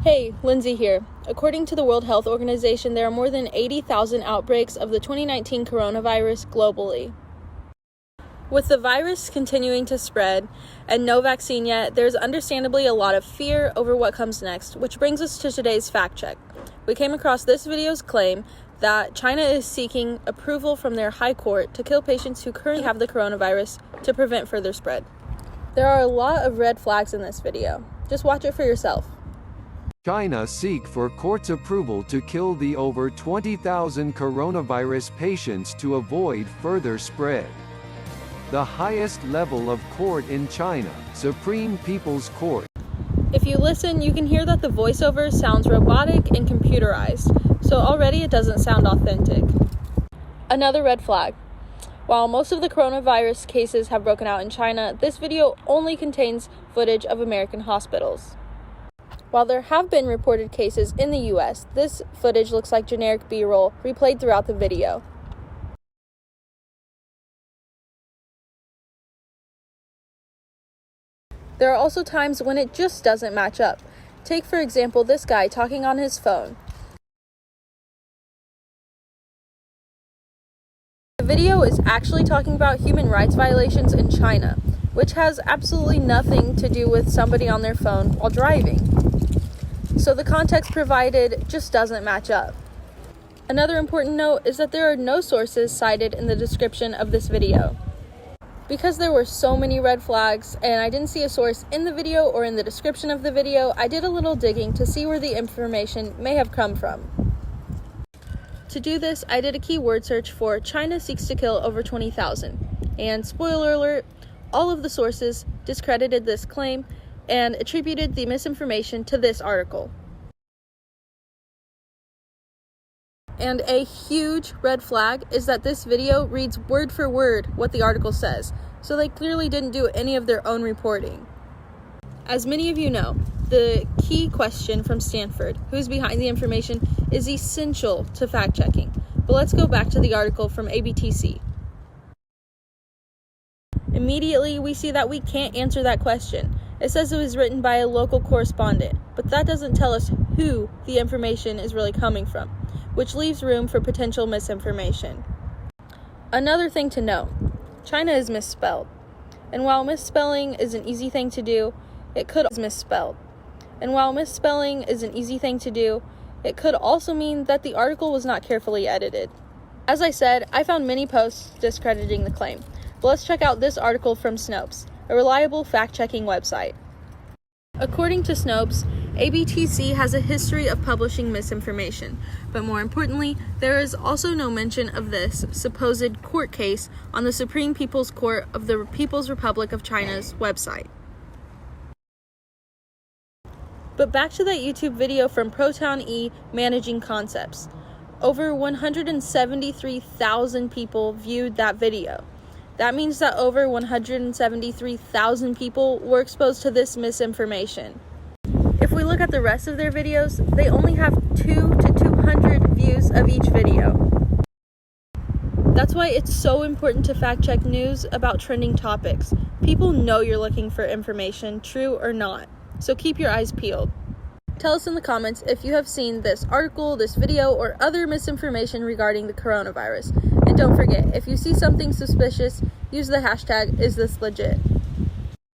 Hey, Lindsay here. According to the World Health Organization, there are more than 80,000 outbreaks of the 2019 coronavirus globally. With the virus continuing to spread and no vaccine yet, there's understandably a lot of fear over what comes next, which brings us to today's fact check. We came across this video's claim that China is seeking approval from their high court to kill patients who currently have the coronavirus to prevent further spread. There are a lot of red flags in this video. Just watch it for yourself. China seek for court's approval to kill the over 20,000 coronavirus patients to avoid further spread. The highest level of court in China, Supreme People's Court. If you listen, you can hear that the voiceover sounds robotic and computerized, so already it doesn't sound authentic. Another red flag. While most of the coronavirus cases have broken out in China, this video only contains footage of American hospitals. While there have been reported cases in the US, this footage looks like generic B-roll replayed throughout the video. There are also times when it just doesn't match up. Take, for example, this guy talking on his phone. The video is actually talking about human rights violations in China, which has absolutely nothing to do with somebody on their phone while driving. So the context provided just doesn't match up. Another important note is that there are no sources cited in the description of this video. Because there were so many red flags and I didn't see a source in the video or in the description of the video, I did a little digging to see where the information may have come from. To do this, I did a keyword search for China seeks to kill over 20,000. And spoiler alert, all of the sources discredited this claim and attributed the misinformation to this article. And a huge red flag is that this video reads word for word what the article says, so they clearly didn't do any of their own reporting. As many of you know, the key question from Stanford, who's behind the information, is essential to fact-checking. But let's go back to the article from ABTC. Immediately, we see that we can't answer that question. It says it was written by a local correspondent, but that doesn't tell us who the information is really coming from, which leaves room for potential misinformation. Another thing to note, China is misspelled. And while misspelling is an easy thing to do, it could also mean that the article was not carefully edited. As I said, I found many posts discrediting the claim. But let's check out this article from Snopes, a reliable fact-checking website. According to Snopes, ABTC has a history of publishing misinformation, but more importantly, there is also no mention of this supposed court case on the Supreme People's Court of the People's Republic of China's website. But back to that YouTube video from Proton E Managing Concepts. Over 173,000 people viewed that video. That means that over 173,000 people were exposed to this misinformation. If we look at the rest of their videos, they only have 2 to 200 views of each video. That's why it's so important to fact-check news about trending topics. People know you're looking for information, true or not, so keep your eyes peeled. Tell us in the comments if you have seen this article, this video, or other misinformation regarding the coronavirus. And don't forget, if you see something suspicious, use the hashtag #IsThisLegit.